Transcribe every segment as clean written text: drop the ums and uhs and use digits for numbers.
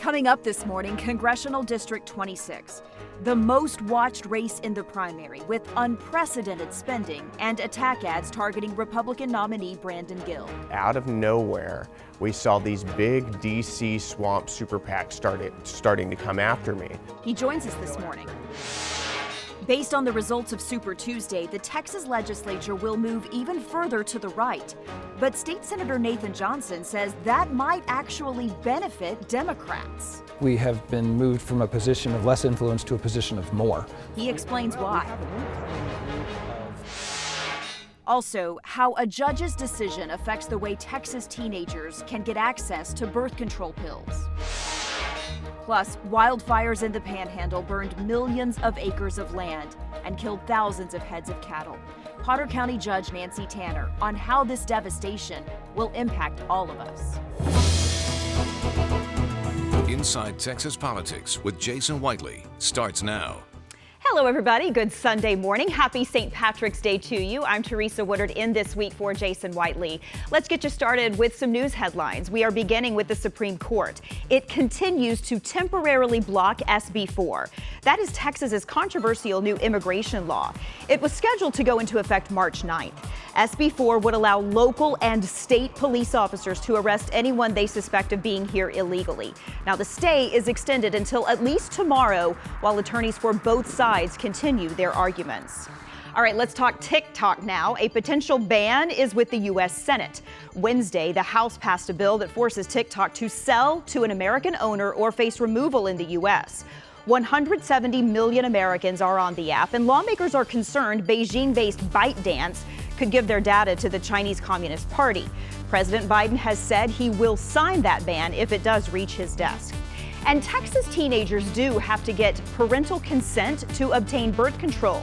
Coming up this morning, Congressional District 26, the most watched race in the primary with unprecedented spending and attack ads targeting Republican nominee Brandon Gill. Out of nowhere, we saw these big DC swamp super PACs starting to come after me. He joins us this morning. Based on the results of Super Tuesday, the Texas legislature will move even further to the right. But State Senator Nathan Johnson says that might actually benefit Democrats. We have been moved from a position of less influence to a position of more. He explains why. Also, how a judge's decision affects the way Texas teenagers can get access to birth control pills. Plus, wildfires in the Panhandle burned millions of acres of land and killed thousands of heads of cattle. Potter County Judge Nancy Tanner on how this devastation will impact all of us. Inside Texas Politics with Jason Whiteley starts now. Hello, everybody. Good Sunday morning. Happy St. Patrick's Day to you. I'm Teresa Woodard in this week for Jason Whiteley. Let's get you started with some news headlines. We are beginning with the Supreme Court. It continues to temporarily block SB 4. That is Texas's controversial new immigration law. It was scheduled to go into effect March 9th. SB 4 would allow local and state police officers to arrest anyone they suspect of being here illegally. Now, the stay is extended until at least tomorrow, while attorneys for both sides continue their arguments. All right, let's talk TikTok now. A potential ban is with the U.S. Senate. Wednesday, the House passed a bill that forces TikTok to sell to an American owner or face removal in the U.S. 170 million Americans are on the app, and lawmakers are concerned Beijing-based ByteDance could give their data to the Chinese Communist Party. President Biden has said he will sign that ban if it does reach his desk. And Texas teenagers do have to get parental consent to obtain birth control.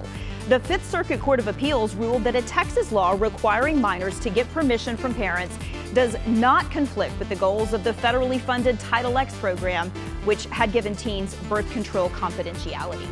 The Fifth Circuit Court of Appeals ruled that a Texas law requiring minors to get permission from parents does not conflict with the goals of the federally funded Title X program, which had given teens birth control confidentiality.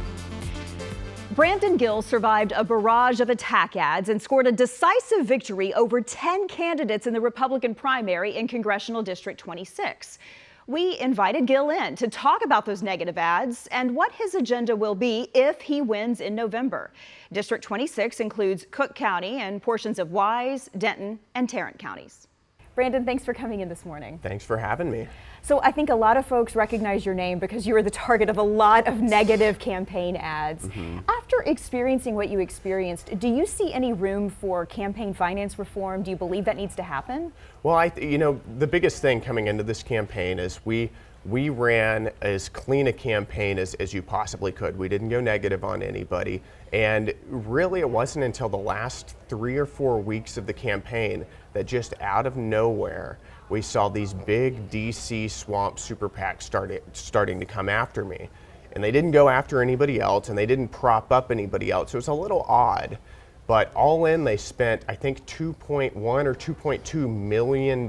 Brandon Gill survived a barrage of attack ads and scored a decisive victory over 10 candidates in the Republican primary in Congressional District 26. We invited Gill in to talk about those negative ads and what his agenda will be if he wins in November. District 26 includes Cook County and portions of Wise, Denton, and Tarrant counties. Brandon, thanks for coming in this morning. Thanks for having me. So I think a lot of folks recognize your name because you were the target of a lot of negative campaign ads. After experiencing what you experienced, do you see any room for campaign finance reform? Do you believe that needs to happen? Well, the biggest thing coming into this campaign is we ran as clean a campaign as you possibly could. We didn't go negative on anybody. And really, it wasn't until the last 3 or 4 weeks of the campaign that just out of nowhere, we saw these big DC swamp super PACs starting to come after me. And they didn't go after anybody else, and they didn't prop up anybody else. It was a little odd. But all in, they spent, I think, $2.1 or $2.2 million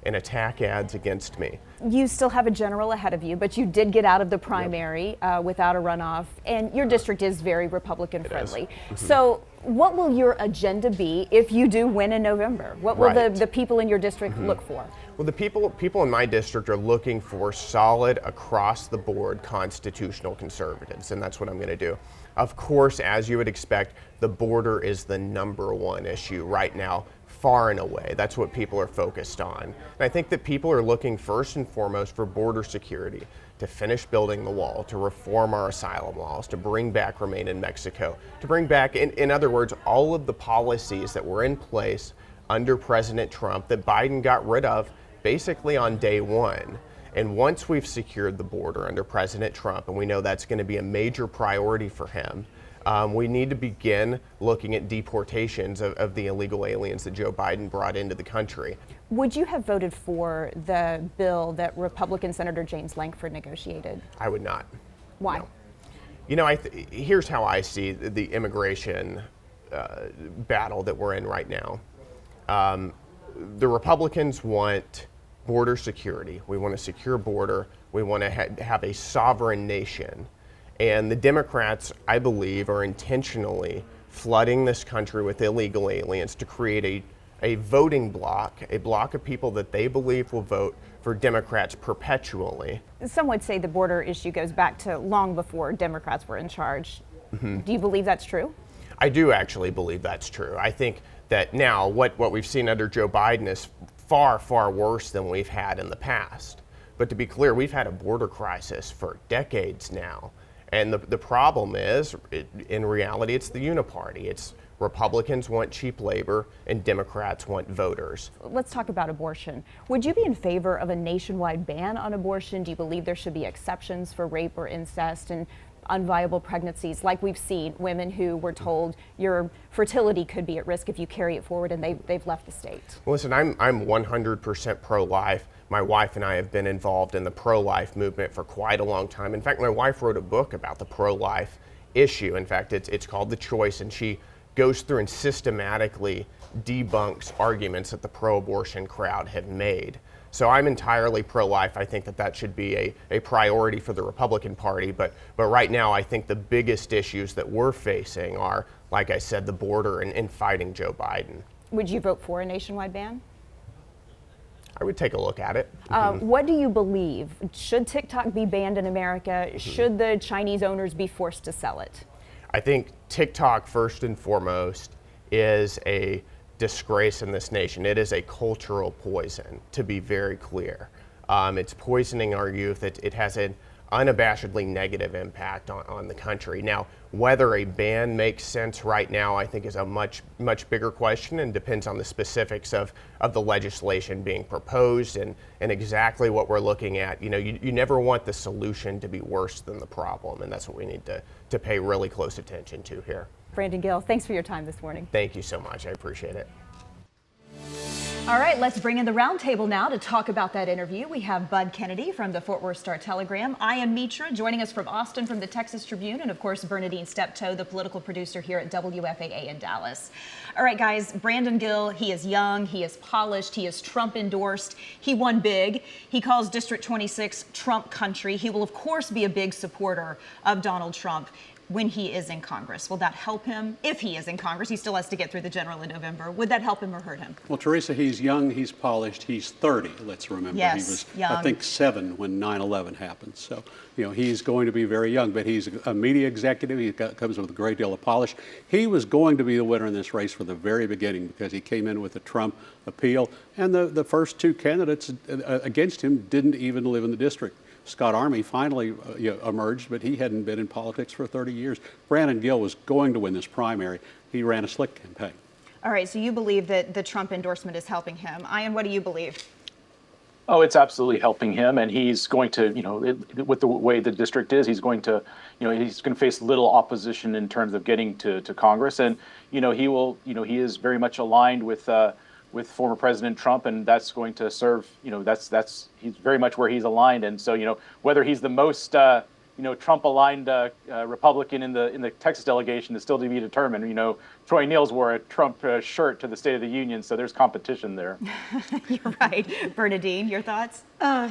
in attack ads against me. You still have a general ahead of you, but you did get out of the primary without a runoff, and your district is very Republican friendly. So what will your agenda be if you do win in November? What will the people in your district look for? Well, the people in my district are looking for solid, across-the-board constitutional conservatives, and that's what I'm going to do. Of course, as you would expect, the border is the #1 issue right now, far and away. That's what people are focused on. And I think that people are looking first and foremost for border security, to finish building the wall, to reform our asylum laws, to bring back Remain in Mexico, to bring back, in other words, all of the policies that were in place under President Trump that Biden got rid of basically on day one. And once we've secured the border under President Trump, and we know that's going to be a major priority for him, we need to begin looking at deportations of the illegal aliens that Joe Biden brought into the country. Would you have voted for the bill that Republican Senator James Lankford negotiated? I would not. Why? No. You know, here's how I see the immigration battle that we're in right now. The Republicans want border security. We want a secure border. We want to have a sovereign nation. And the Democrats, I believe, are intentionally flooding this country with illegal aliens to create a voting bloc, a bloc of people that they believe will vote for Democrats perpetually. Some would say the border issue goes back to long before Democrats were in charge. Do you believe that's true? I do actually believe that's true. I think that now what we've seen under Joe Biden is far, far worse than we've had in the past. But to be clear, we've had a border crisis for decades now. And the problem is, in reality, it's the uniparty. It's Republicans want cheap labor and Democrats want voters. Let's talk about abortion. Would you be in favor of a nationwide ban on abortion? Do you believe there should be exceptions for rape or incest and unviable pregnancies, like we've seen women who were told your fertility could be at risk if you carry it forward and they've left the state? Listen, I'm 100% pro-life. My wife and I have been involved in the pro-life movement for quite a long time. In fact, my wife wrote a book about the pro-life issue. In fact, it's called The Choice, and she goes through and systematically debunks arguments that the pro-abortion crowd have made. So I'm entirely pro-life. I think that should be a priority for the Republican Party. But right now, I think the biggest issues that we're facing are, like I said, the border and fighting Joe Biden. Would you vote for a nationwide ban? I would take a look at it. What do you believe? Should TikTok be banned in America? Should the Chinese owners be forced to sell it? I think TikTok, first and foremost, is a disgrace in this nation. It is a cultural poison, to be very clear. It's poisoning our youth. It has an unabashedly negative impact on the country. Now, whether a ban makes sense right now, I think is a much bigger question and depends on the specifics of the legislation being proposed and exactly what we're looking at. You know, you never want the solution to be worse than the problem, and that's what we need to pay really close attention to here. Brandon Gill, thanks for your time this morning. Thank you so much. I appreciate it. All right, let's bring in the roundtable now to talk about that interview. We have Bud Kennedy from the Fort Worth Star-Telegram, Ian Mitra joining us from Austin from the Texas Tribune, and of course Bernadine Steptoe, the political producer here at WFAA in Dallas. All right, guys, Brandon Gill, he is young, he is polished, he is Trump endorsed, he won big. He calls District 26 Trump country. He will of course be a big supporter of Donald Trump when he is in Congress. Will that help him? If he is in Congress, he still has to get through the general in November. Would that help him or hurt him? Well, Teresa, he's young, he's polished, he's 30, let's remember. Yes, he was, young. I think, 7 when 9/11 happened. So, you know, he's going to be very young, but he's a media executive. He comes with a great deal of polish. He was going to be the winner in this race from the very beginning because he came in with the Trump appeal. And the first 2 candidates against him didn't even live in the district. Scott Armey finally emerged, but he hadn't been in politics for 30 years. Brandon Gill was going to win this primary. He ran a slick campaign. All right, so you believe that the Trump endorsement is helping him. Ian, what do you believe? Oh, it's absolutely helping him, and he's going to, with the way the district is, he's going to, he's going to face little opposition in terms of getting to Congress, and he is very much aligned with former President Trump, and that's going to serve, he's very much where he's aligned, and so whether he's the most Trump-aligned Republican in the Texas delegation is still to be determined. Troy Nehls wore a Trump shirt to the State of the Union, so there's competition there. You're right. Bernadine, your thoughts?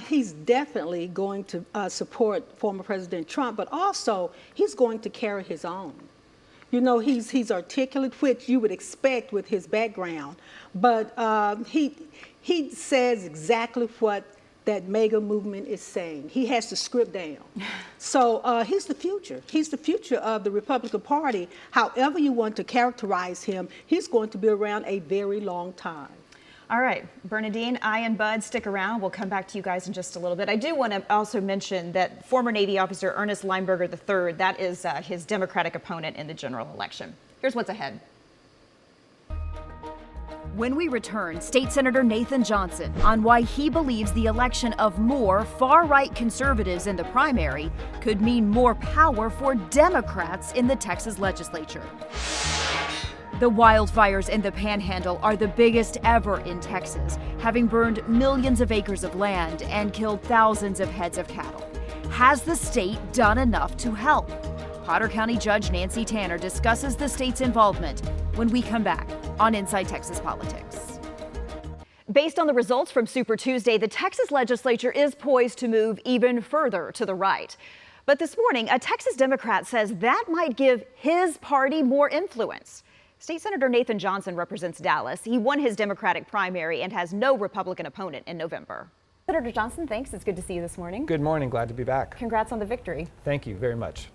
He's definitely going to support former President Trump, but also he's going to carry his own. He's articulate, which you would expect with his background, but he says exactly what that mega movement is saying. He has the script down. So he's the future. He's the future of the Republican Party. However you want to characterize him, he's going to be around a very long time. All right, Bernadine, Ian, Bud, stick around. We'll come back to you guys in just a little bit. I do want to also mention that former Navy officer Ernest Lineberger III, that is his Democratic opponent in the general election. Here's what's ahead. When we return, State Senator Nathan Johnson on why he believes the election of more far-right conservatives in the primary could mean more power for Democrats in the Texas legislature. The wildfires in the Panhandle are the biggest ever in Texas, having burned millions of acres of land and killed thousands of heads of cattle. Has the state done enough to help? Potter County Judge Nancy Tanner discusses the state's involvement when we come back on Inside Texas Politics. Based on the results from Super Tuesday, the Texas legislature is poised to move even further to the right. But this morning, a Texas Democrat says that might give his party more influence. State Senator Nathan Johnson represents Dallas. He won his Democratic primary and has no Republican opponent in November. Senator Johnson, thanks. It's good to see you this morning. Good morning. Glad to be back. Congrats on the victory. Thank you very much.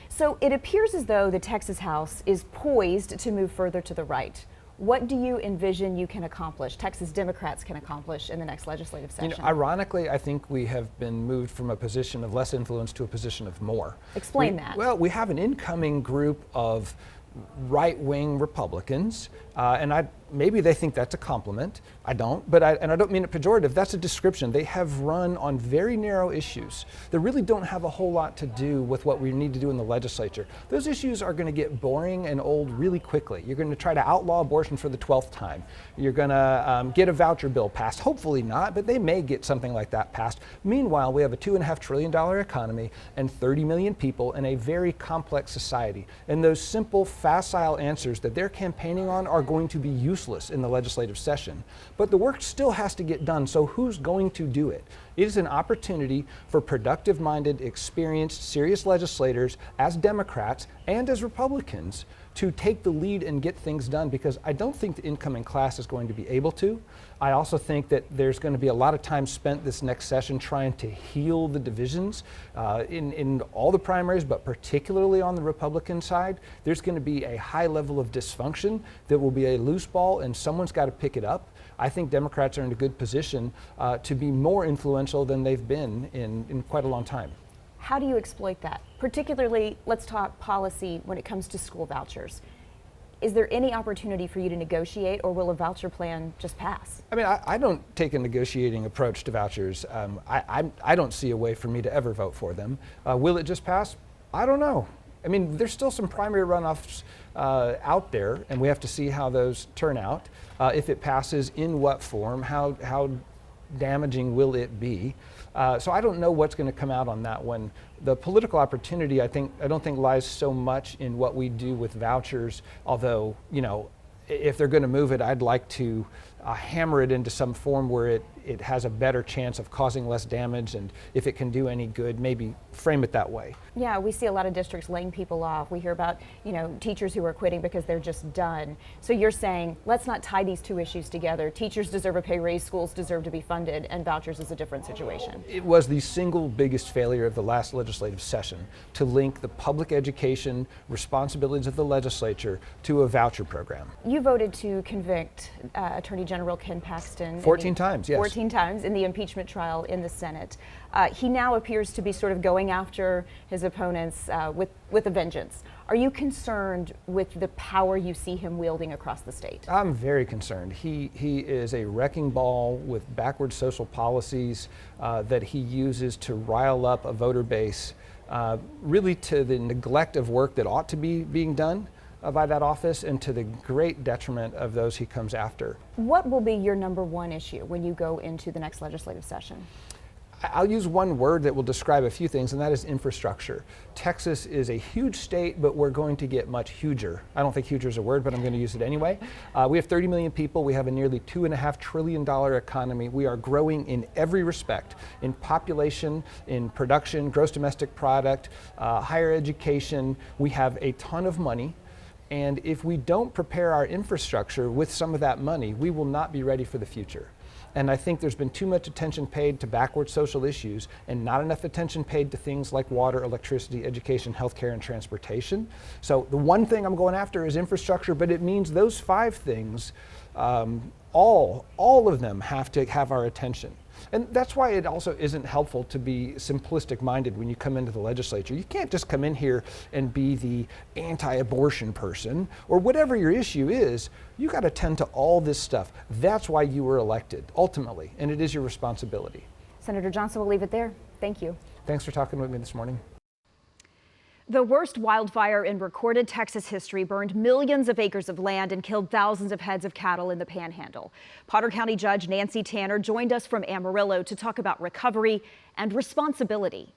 So it appears as though the Texas House is poised to move further to the right. What do you envision you can accomplish, Texas Democrats can accomplish in the next legislative session? Ironically, I think we have been moved from a position of less influence to a position of more. Explain that. Well, we have an incoming group of right-wing Republicans, and maybe they think that's a compliment. I don't, but I don't mean it pejorative. That's a description. They have run on very narrow issues that really don't have a whole lot to do with what we need to do in the legislature. Those issues are going to get boring and old really quickly. You're going to try to outlaw abortion for the 12th time. You're going to get a voucher bill passed. Hopefully not, but they may get something like that passed. Meanwhile, we have a $2.5 trillion economy and 30 million people in a very complex society. And those simple, facile answers that they're campaigning on are going to be useless in the legislative session. But the work still has to get done, so who's going to do it? It is an opportunity for productive-minded, experienced, serious legislators as Democrats and as Republicans to take the lead and get things done, because I don't think the incoming class is going to be able to. I also think that there's going to be a lot of time spent this next session trying to heal the divisions in all the primaries, but particularly on the Republican side. There's going to be a high level of dysfunction that will be a loose ball, and someone's got to pick it up. I think Democrats are in a good position to be more influential than they've been in quite a long time. How do you exploit that? Particularly, let's talk policy when it comes to school vouchers. Is there any opportunity for you to negotiate, or will a voucher plan just pass? I mean, I don't take a negotiating approach to vouchers. I don't see a way for me to ever vote for them. Will it just pass? I don't know. I mean, there's still some primary runoffs out there, and we have to see how those turn out. If it passes, in what form, how damaging will it be? So I don't know what's going to come out on that one. The political opportunity, I don't think lies so much in what we do with vouchers, although, if they're going to move it, I'd like to hammer it into some form where it has a better chance of causing less damage, and if it can do any good, maybe frame it that way. Yeah, we see a lot of districts laying people off. We hear about, teachers who are quitting because they're just done. So you're saying, let's not tie these two issues together. Teachers deserve a pay raise, schools deserve to be funded, and vouchers is a different situation. It was the single biggest failure of the last legislative session to link the public education responsibilities of the legislature to a voucher program. You voted to convict Attorney General Ken Paxton. 14 times, yes. 14 times in the impeachment trial in the Senate. He now appears to be sort of going after his opponents with a vengeance. Are you concerned with the power you see him wielding across the state? I'm very concerned. He is a wrecking ball with backward social policies that he uses to rile up a voter base, really to the neglect of work that ought to be being done by that office, and to the great detriment of those he comes after. What will be your number one issue when you go into the next legislative session? I'll use one word that will describe a few things, and that is infrastructure. Texas is a huge state, but we're going to get much huger. I don't think huger is a word, but I'm going to use it anyway. We have 30 million people. We have a nearly $2.5 trillion economy. We are growing in every respect, in population, in production, gross domestic product, higher education. We have a ton of money. And if we don't prepare our infrastructure with some of that money, we will not be ready for the future. And I think there's been too much attention paid to backward social issues and not enough attention paid to things like water, electricity, education, healthcare, and transportation. So the one thing I'm going after is infrastructure, but it means those 5 things, all of them have to have our attention. And that's why it also isn't helpful to be simplistic minded when you come into the legislature. You can't just come in here and be the anti-abortion person or whatever your issue is. You got to tend to all this stuff. That's why you were elected, ultimately, and it is your responsibility. Senator Johnson, we'll leave it there. Thank you. Thanks for talking with me this morning. The worst wildfire in recorded Texas history burned millions of acres of land and killed thousands of heads of cattle in the Panhandle. Potter County Judge Nancy Tanner joined us from Amarillo to talk about recovery and responsibility.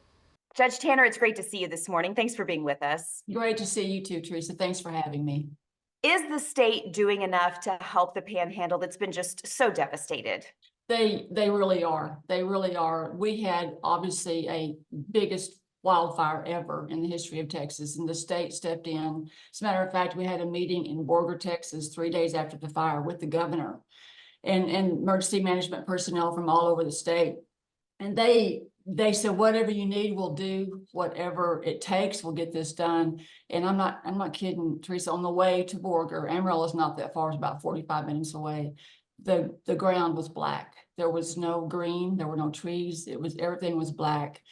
Judge Tanner, it's great to see you this morning. Thanks for being with us. Great to see you too, Teresa. Thanks for having me. Is the state doing enough to help the Panhandle that's been just so devastated? They really are. They really are. We had obviously a biggest wildfire ever in the history of Texas, and the state stepped in. As a matter of fact, we had a meeting in Borger, Texas, 3 days after the fire with the governor and emergency management personnel from all over the state. And they said, whatever you need, we'll do, whatever it takes, we'll get this done. And I'm not kidding, Teresa, on the way to Borger, Amarillo is not that far, it's about 45 minutes away. The ground was black. There was no green, there were no trees, everything was black.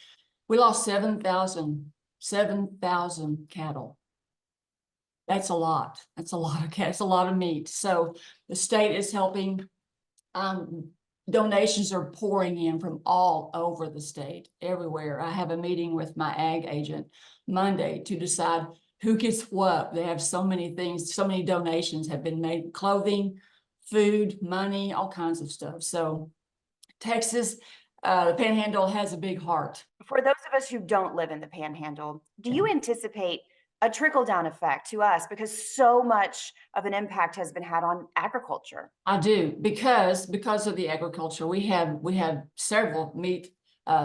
We lost 7,000 cattle. That's a lot. That's a lot of cattle. It's a lot of meat. So the state is helping. Donations are pouring in from all over the state, everywhere. I have a meeting with my ag agent Monday to decide who gets what. They have so many things, so many donations have been made, clothing, food, money, all kinds of stuff. So Texas, the Panhandle has a big heart. For those of us who don't live in the Panhandle, do you anticipate a trickle-down effect to us because so much of an impact has been had on agriculture? I do, because of the agriculture. We have several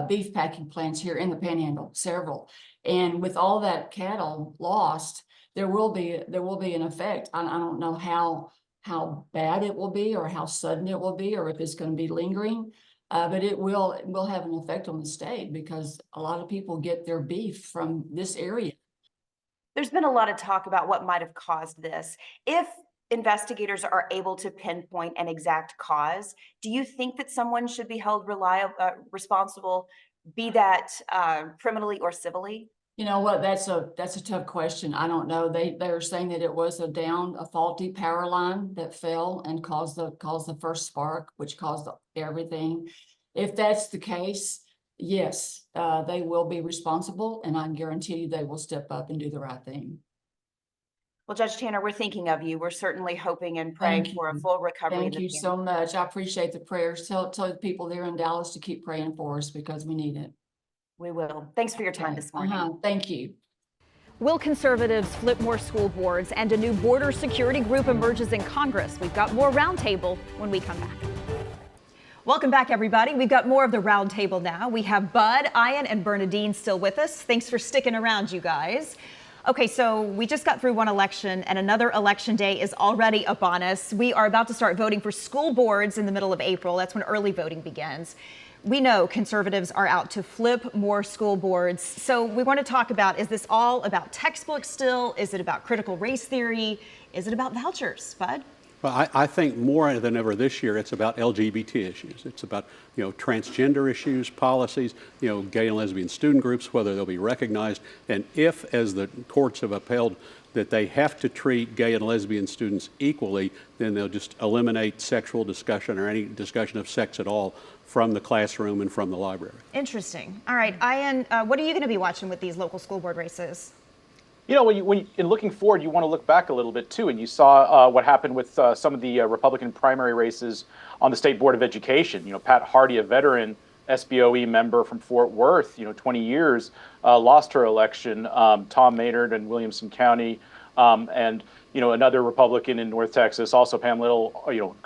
beef packing plants here in the Panhandle, several. And with all that cattle lost, there will be an effect. I don't know how bad it will be or how sudden it will be or if it's going to be lingering. But it will have an effect on the state because a lot of people get their beef from this area. There's been a lot of talk about what might have caused this. If investigators are able to pinpoint an exact cause, do you think that someone should be held responsible, be that criminally or civilly? You know what? That's a tough question. I don't know. They're saying that it was a faulty power line that fell and caused the first spark, which caused everything. If that's the case, yes, they will be responsible, and I guarantee you they will step up and do the right thing. Well, Judge Tanner, we're thinking of you. We're certainly hoping and praying for a full recovery. Thank you so much. I appreciate the prayers. Tell the people there in Dallas to keep praying for us because we need it. We will. Thanks for your time this morning. Thank you. Will conservatives flip more school boards and a new border security group emerges in Congress? We've got more Roundtable when we come back. Welcome back, everybody. We've got more of the Roundtable now. We have Bud, Ian, and Bernadine still with us. Thanks for sticking around, you guys. Okay, so we just got through one election and another election day is already upon us. We are about to start voting for school boards in the middle of April. That's when early voting begins. We know conservatives are out to flip more school boards. So we want to talk about, is this all about textbooks still? Is it about critical race theory? Is it about vouchers, Bud? Well, I think more than ever this year, it's about LGBT issues. It's about, transgender issues, policies, gay and lesbian student groups, whether they'll be recognized. And if, as the courts have upheld, that they have to treat gay and lesbian students equally, then they'll just eliminate sexual discussion or any discussion of sex at all from the classroom and from the library. Interesting. All right, Ian, what are you going to be watching with these local school board races? When in looking forward, you want to look back a little bit too, and you saw what happened with some of the Republican primary races on the State Board of Education. Pat Hardy, a veteran SBOE member from Fort Worth, 20 years, lost her election. Tom Maynard in Williamson County, and another Republican in North Texas, also Pam Little,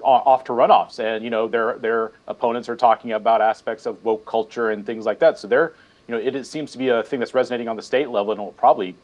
off to runoffs, and their opponents are talking about aspects of woke culture and things like that. So they're it seems to be a thing that's resonating on the state level, and it will probably,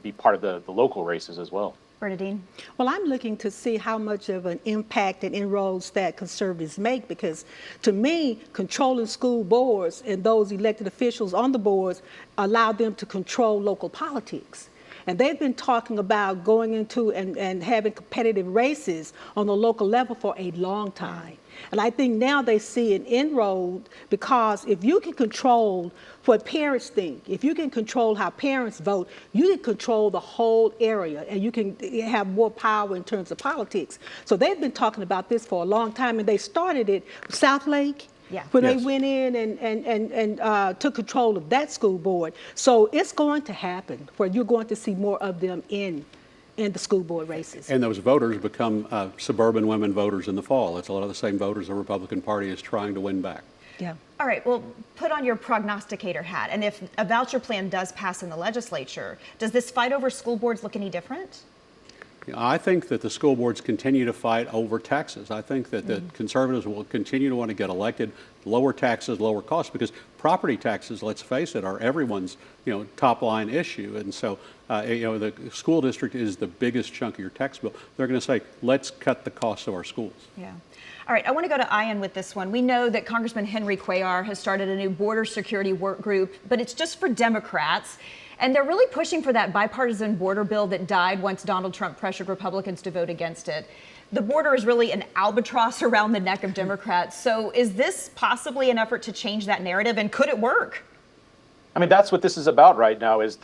be part of the local races as well. Bernadine? Well, I'm looking to see how much of an impact and inroads that conservatives make, because to me, controlling school boards and those elected officials on the boards allow them to control local politics. And they've been talking about going into and having competitive races on the local level for a long time. And I think now they see an inroad, because if you can control what parents think, if you can control how parents vote, you can control the whole area and you can have more power in terms of politics. So they've been talking about this for a long time, and they started it South Lake. Yeah. When they went in and took control of that school board. So it's going to happen where you're going to see more of them in the school board races. And those voters become suburban women voters in the fall. It's a lot of the same voters the Republican Party is trying to win back. Yeah. All right, well, put on your prognosticator hat. And if a voucher plan does pass in the legislature, does this fight over school boards look any different? I think that the school boards continue to fight over taxes. I think that the conservatives will continue to want to get elected, lower taxes, lower costs, because property taxes, let's face it, are everyone's top line issue. And so the school district is the biggest chunk of your tax bill. They're going to say, let's cut the costs of our schools. Yeah. All right, I want to go to Ian with this one. We know that Congressman Henry Cuellar has started a new border security work group, but it's just for Democrats. And they're really pushing for that bipartisan border bill that died once Donald Trump pressured Republicans to vote against it. The border is really an albatross around the neck of Democrats. So is this possibly an effort to change that narrative, and could it work? I mean, that's what this is about right now, is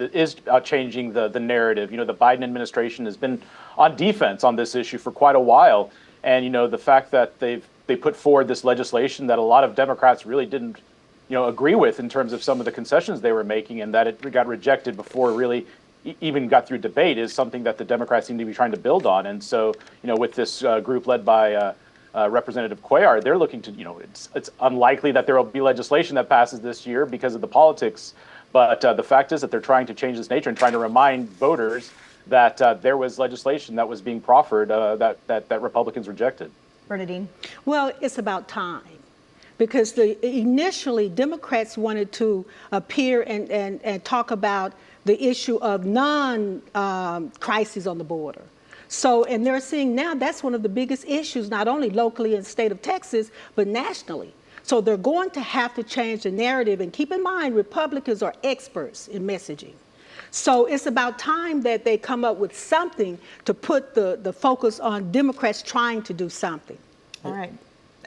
changing the narrative. The Biden administration has been on defense on this issue for quite a while. And, the fact that they put forward this legislation that a lot of Democrats really didn't agree with in terms of some of the concessions they were making, and that it got rejected before it really even got through debate, is something that the Democrats seem to be trying to build on. And so, with this group led by Representative Cuellar, they're looking to, it's unlikely that there will be legislation that passes this year because of the politics. But the fact is that they're trying to change this nature and trying to remind voters that there was legislation that was being proffered that Republicans rejected. Bernadine? Well, it's about time. Because initially, Democrats wanted to appear and talk about the issue of non-crises on the border. So, and they're seeing now that's one of the biggest issues, not only locally in the state of Texas, but nationally. So they're going to have to change the narrative. And keep in mind, Republicans are experts in messaging. So it's about time that they come up with something to put the focus on Democrats trying to do something. All right.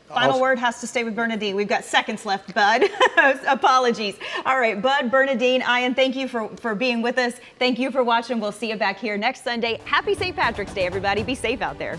Final word has to stay with Bernadine. We've got seconds left, Bud. Apologies. All right, Bud, Bernadine, Ian, thank you for being with us. Thank you for watching. We'll see you back here next Sunday. Happy St. Patrick's Day, everybody. Be safe out there.